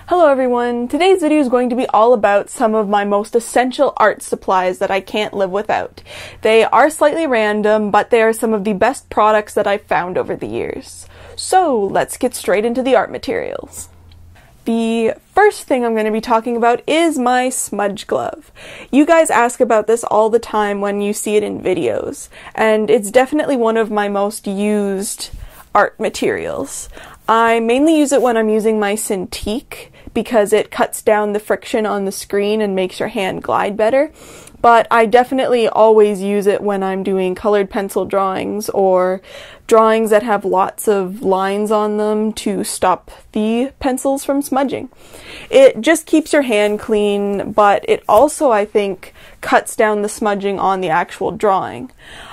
Hello everyone! Today's video is going to be all about some of my most essential art supplies that I can't live without. They are slightly random, but they are some of the best products that I've found over the years. So let's get straight into the art materials. The first thing I'm going to be talking about is my smudge glove. You guys ask about this all the time when you see it in videos, and it's definitely one of my most used art materials. I mainly use it when I'm using my Cintiq because it cuts down the friction on the screen and makes your hand glide better. But I definitely always use it when I'm doing colored pencil drawings or drawings that have lots of lines on them to stop the pencils from smudging. It just keeps your hand clean, but it also, I think, cuts down the smudging on the actual drawing.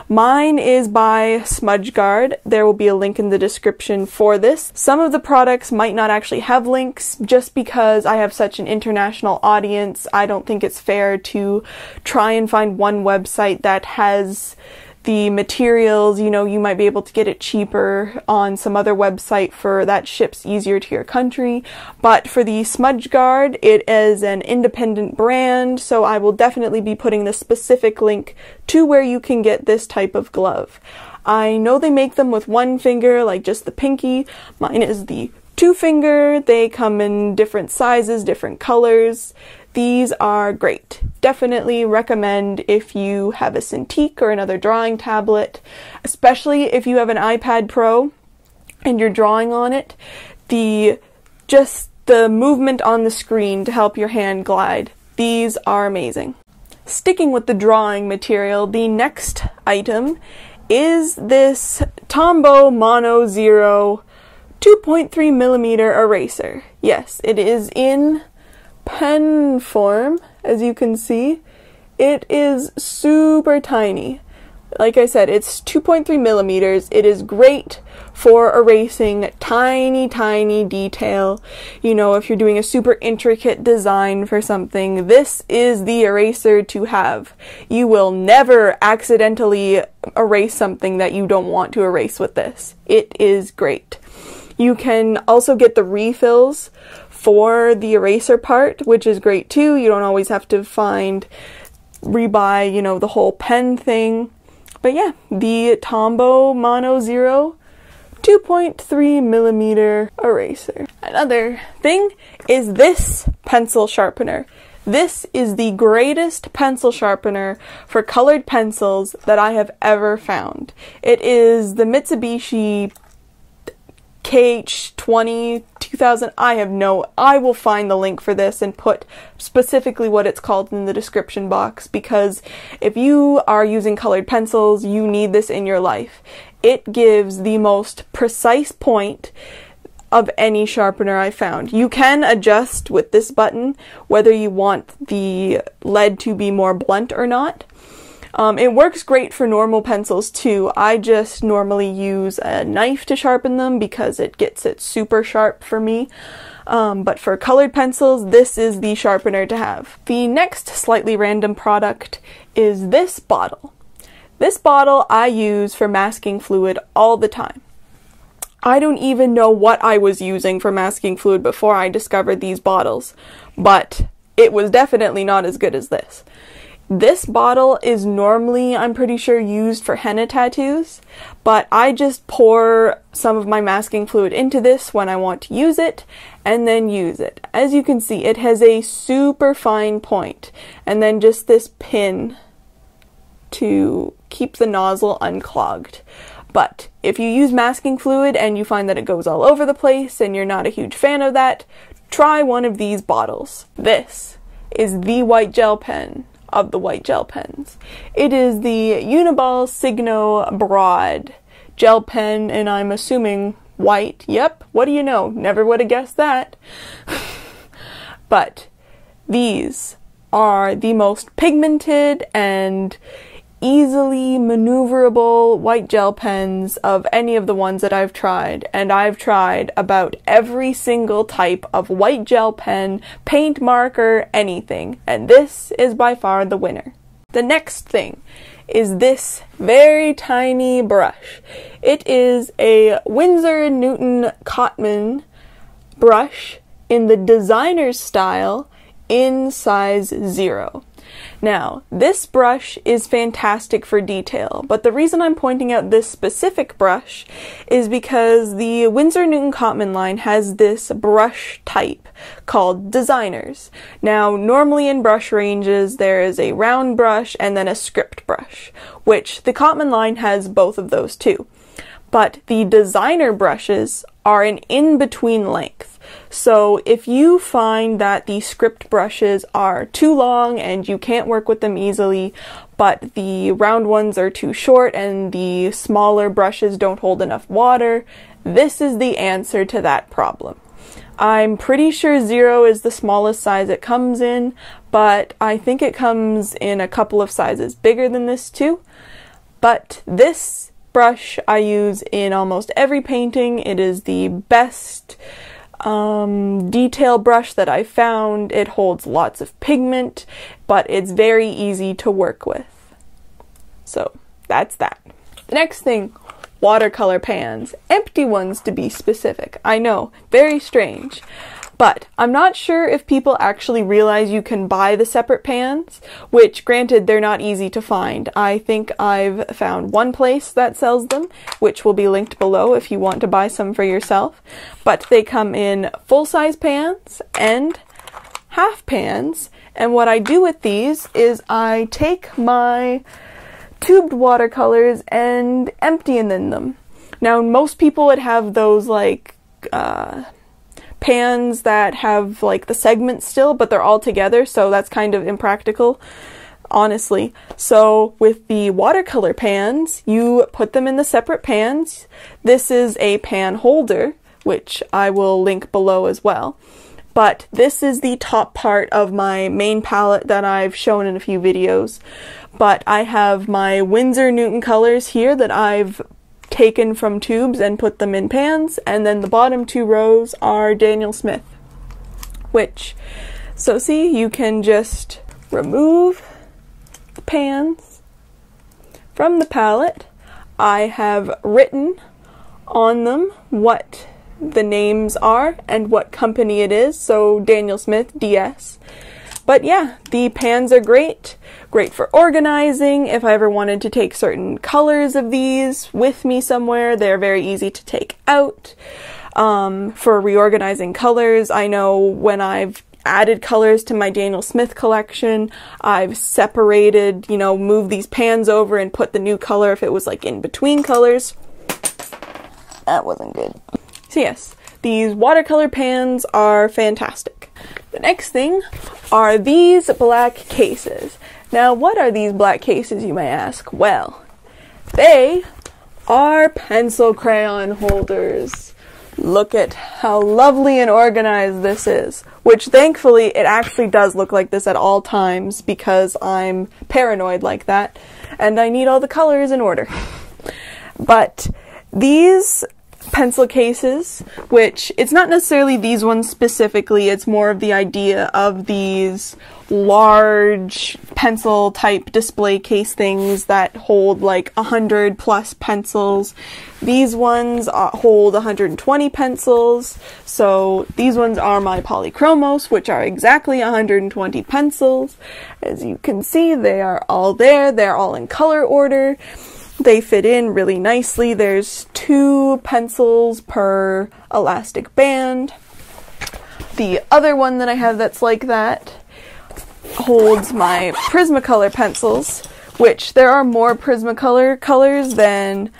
Mine is by Smudge Guard. There will be a link in the description for this. Some of the products might not actually have links just because I have such an international audience. I don't think it's fair to try and find one website that has the materials. You know, you might be able to get it cheaper on some other website that ships easier to your country. But for the Smudge Guard, it is an independent brand, so I will definitely be putting the specific link to where you can get this type of glove. I know they make them with one finger, like just the pinky. Mine is the two finger. They come in different sizes, different colors. These are great. Definitely recommend if you have a Cintiq or another drawing tablet, especially if you have an iPad Pro and you're drawing on it. Just the movement on the screen to help your hand glide. These are amazing. Sticking with the drawing material, the next item is this Tombow Mono Zero 2.3mm eraser. Yes, it is in pen form, as you can see. It is super tiny. Like I said, it's 2.3mm. It is great for erasing tiny detail. You know, if you're doing a super intricate design for something, this is the eraser to have. You will never accidentally erase something that you don't want to erase with this. It is great. You can also get the refills for the eraser part, which is great too. You don't always have to rebuy, you know, the whole pen thing. But yeah, the Tombow Mono Zero 2.3mm eraser. Another thing is this pencil sharpener. This is the greatest pencil sharpener for colored pencils that I have ever found. It is the Mitsubishi KH20 2000. I will find the link for this and put specifically what it's called in the description box, because if you are using colored pencils, you need this in your life. It gives the most precise point of any sharpener I found. You can adjust with this button whether you want the lead to be more blunt or not. It works great for normal pencils too. I just normally use a knife to sharpen them because it gets it super sharp for me. But for colored pencils, this is the sharpener to have. The next slightly random product is this bottle. This bottle I use for masking fluid all the time. I don't even know what I was using for masking fluid before I discovered these bottles, but it was definitely not as good as this. This bottle is normally, I'm pretty sure, used for henna tattoos, but I just pour some of my masking fluid into this when I want to use it, and then use it. As you can see, it has a super fine point, and then just this pin to keep the nozzle unclogged. But if you use masking fluid and you find that it goes all over the place and you're not a huge fan of that, try one of these bottles. This is the white gel pen of the white gel pens. It is the Uni-Ball Signo Broad gel pen, and I'm assuming white. Yep, what do you know? Never would have guessed that. But these are the most pigmented and easily maneuverable white gel pens of any of the ones that I've tried, and I've tried about every single type of white gel pen, paint marker, anything, and this is by far the winner. The next thing is this very tiny brush. It is a Winsor Newton Cotman brush. in the designer's style in size 0. Now, this brush is fantastic for detail, but the reason I'm pointing out this specific brush is because the Winsor Newton Cotman line has this brush type called designers. Now, normally in brush ranges, there is a round brush and then a script brush, which the Cotman line has both of those too. But the designer brushes are an in-between length. So if you find that the script brushes are too long and you can't work with them easily, but the round ones are too short and the smaller brushes don't hold enough water, this is the answer to that problem. I'm pretty sure 0 is the smallest size it comes in, but I think it comes in a couple of sizes bigger than this too. But this brush I use in almost every painting. It is the best detail brush that I found. It holds lots of pigment, but it's very easy to work with. So that's that. The next thing, watercolor pans. Empty ones to be specific. I know, very strange. But I'm not sure if people actually realize you can buy the separate pans, which granted they're not easy to find. I think I've found one place that sells them, which will be linked below if you want to buy some for yourself. But they come in full-size pans and half pans, and what I do with these is I take my tubed watercolors and empty in them. Now most people would have those like pans that have like the segments still, but they're all together, so that's kind of impractical, honestly. So with the watercolor pans, you put them in the separate pans. This is a pan holder, which I will link below as well. But this is the top part of my main palette that I've shown in a few videos. But I have my Winsor Newton colors here that I've taken from tubes and put them in pans, and then the bottom 2 rows are Daniel Smith, which, so see, you can just remove the pans from the palette. I have written on them what the names are and what company it is, so Daniel Smith, DS. But yeah, the pans are great for organizing. If I ever wanted to take certain colors of these with me somewhere, they're very easy to take out. For reorganizing colors, I know when I've added colors to my Daniel Smith collection, I've separated, you know, moved these pans over and put the new color if it was like in between colors. That wasn't good. So yes, these watercolor pans are fantastic. The next thing are these black cases. Now, what are these black cases, you may ask? Well, they are pencil crayon holders. Look at how lovely and organized this is, which thankfully it actually does look like this at all times because I'm paranoid like that and I need all the colors in order. But these pencil cases, which it's not necessarily these ones specifically, it's more of the idea of these large pencil type display case things that hold like 100 plus pencils. These ones hold 120 pencils, so these ones are my polychromos, which are exactly 120 pencils. As you can see, they are all there, they're all in color order. They fit in really nicely. There's 2 pencils per elastic band. The other one that I have that's like that holds my Prismacolor pencils, which there are more Prismacolor colors than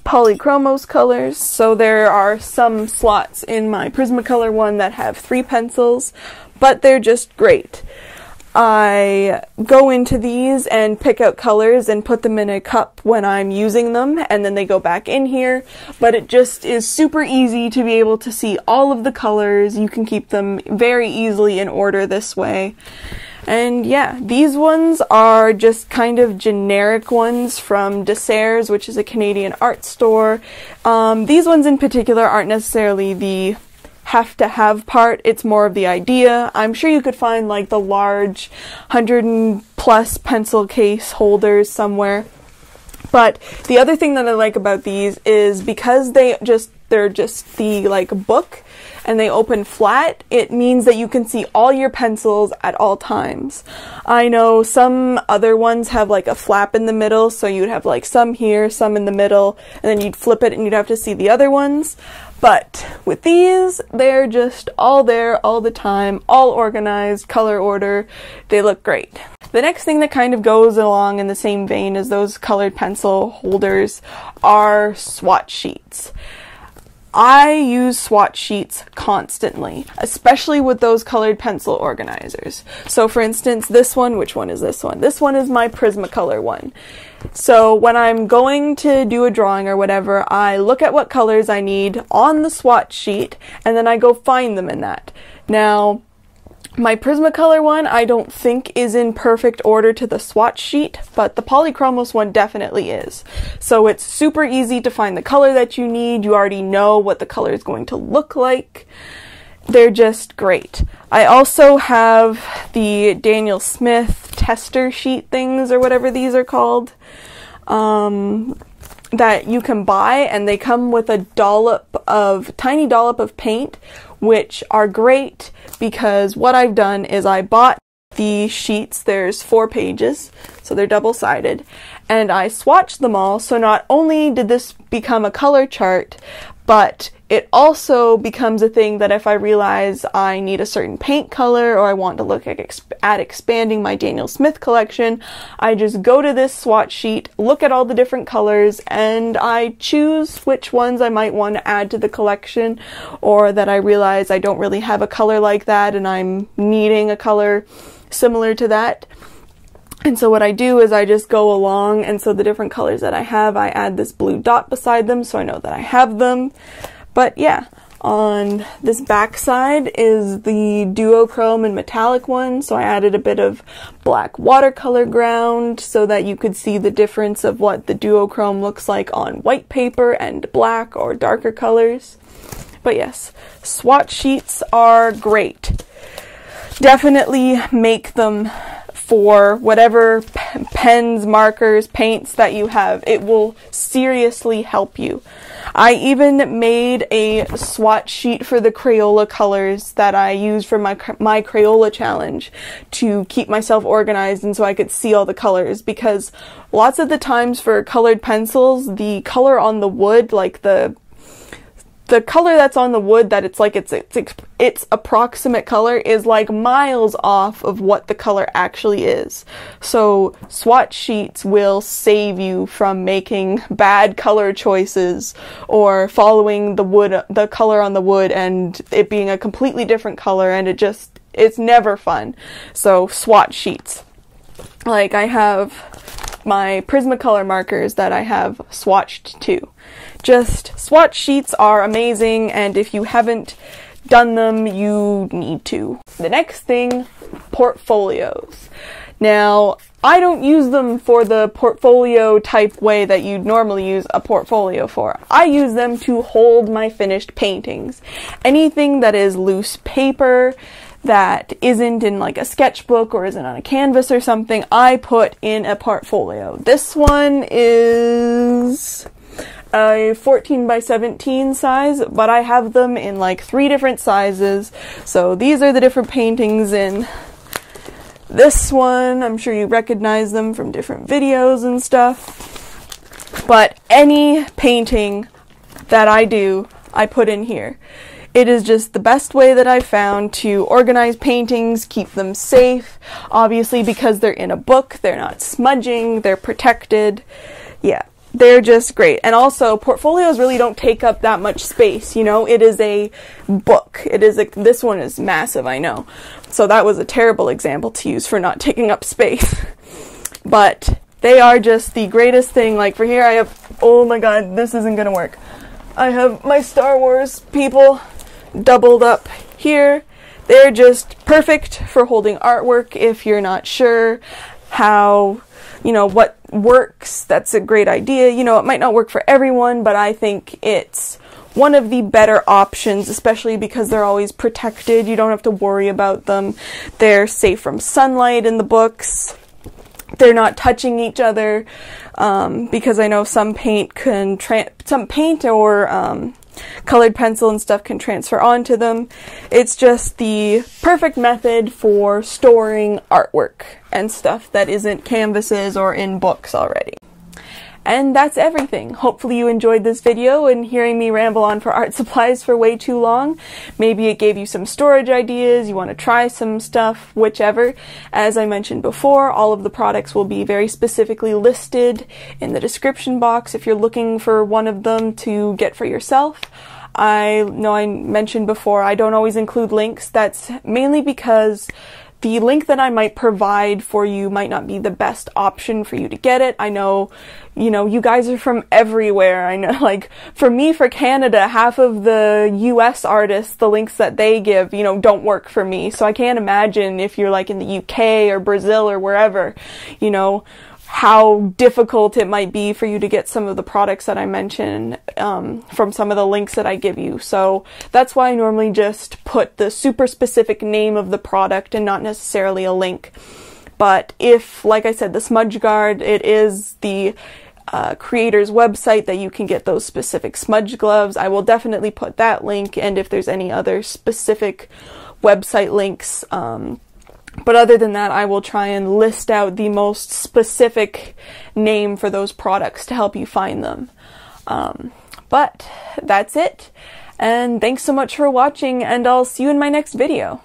Polychromos colors, so there are some slots in my Prismacolor one that have 3 pencils, but they're just great. I go into these and pick out colors and put them in a cup when I'm using them, and then they go back in here, but it just is super easy to be able to see all of the colors. You can keep them very easily in order this way. And yeah, these ones are just kind of generic ones from Desserts, which is a Canadian art store. These ones in particular aren't necessarily the have part, it's more of the idea. I'm sure you could find like the large 100+ pencil case holders somewhere. But the other thing that I like about these is because they just they're just the like book and they open flat, it means that you can see all your pencils at all times. I know some other ones have like a flap in the middle, so you'd have like some here, some in the middle, and then you'd flip it and you'd have to see the other ones. But with these, they're just all there all the time, all organized, color order. They look great. The next thing that kind of goes along in the same vein as those colored pencil holders are swatch sheets. I use swatch sheets constantly, especially with those colored pencil organizers. So for instance, this one, which one is this one? This one is my Prismacolor one. So when I'm going to do a drawing or whatever, I look at what colors I need on the swatch sheet, and then I go find them in that. Now, my Prismacolor one I don't think is in perfect order to the swatch sheet, but the Polychromos one definitely is. So it's super easy to find the color that you need. You already know what the color is going to look like. They're just great. I also have the Daniel Smith tester sheet things, or whatever these are called, that you can buy, and they come with a tiny dollop of paint, which are great because what I've done is I bought the sheets. There's 4 pages, so they're double-sided, and I swatched them all, so not only did this become a color chart, but it also becomes a thing that if I realize I need a certain paint color or I want to look at expanding my Daniel Smith collection, I just go to this swatch sheet, look at all the different colors, and I choose which ones I might want to add to the collection, or that I realize I don't really have a color like that and I'm needing a color similar to that. And so what I do is I just go along, and so the different colors that I have, I add this blue dot beside them so I know that I have them. But yeah, on this back side is the duochrome and metallic one, so I added a bit of black watercolor ground so that you could see the difference of what the duochrome looks like on white paper and black or darker colors. But yes, swatch sheets are great. Definitely make them for whatever pens, markers, paints that you have. It will seriously help you. I even made a swatch sheet for the Crayola colors that I use for my Crayola challenge to keep myself organized and so I could see all the colors, because lots of the times for colored pencils, the color on the wood, like the color that's on the wood, that it's like its approximate color is like miles off of what the color actually is. So swatch sheets will save you from making bad color choices or following the color on the wood and it being a completely different color, and it's never fun. So swatch sheets. Like, I have my Prismacolor markers that I have swatched too. Just swatch sheets are amazing, and if you haven't done them, you need to. The next thing, portfolios. Now, I don't use them for the portfolio type way that you'd normally use a portfolio for. I use them to hold my finished paintings. Anything that is loose paper, that isn't in like a sketchbook or isn't on a canvas or something, I put in a portfolio. This one is a 14 by 17 size, but I have them in like 3 different sizes. So these are the different paintings in this one. I'm sure you recognize them from different videos and stuff. But any painting that I do, I put in here. It is just the best way that I've found to organize paintings, keep them safe. Obviously, because they're in a book, they're not smudging, they're protected. Yeah, they're just great. And also, portfolios really don't take up that much space, you know? It is a book. This one is massive, I know. So that was a terrible example to use for not taking up space. But they are just the greatest thing. Like, for here I have, oh my god, this isn't gonna work. I have my Star Wars people doubled up here. They're just perfect for holding artwork if you're not sure how, you know, what works. That's a great idea. You know, it might not work for everyone, but I think it's one of the better options, especially because they're always protected. You don't have to worry about them. They're safe from sunlight in the books. They're not touching each other, because I know some paint or colored pencil and stuff can transfer onto them. It's just the perfect method for storing artwork and stuff that isn't canvases or in books already. And that's everything. Hopefully you enjoyed this video and hearing me ramble on for art supplies for way too long. Maybe it gave you some storage ideas, you want to try some stuff, whichever. As I mentioned before, all of the products will be very specifically listed in the description box if you're looking for one of them to get for yourself. I know I mentioned before I don't always include links. That's mainly because the link that I might provide for you might not be the best option for you to get it. I know, you guys are from everywhere. I know, like, for me, for Canada, half of the US artists, the links that they give, don't work for me. So I can't imagine if you're like in the UK or Brazil or wherever, how difficult it might be for you to get some of the products that I mention from some of the links that I give you. So that's why I normally just put the super specific name of the product and not necessarily a link. But if, like I said, the Smudge Guard, it is the creator's website that you can get those specific smudge gloves. I will definitely put that link, and if there's any other specific website links, but other than that, I will try and list out the most specific name for those products to help you find them. But that's it. And thanks so much for watching, and I'll see you in my next video.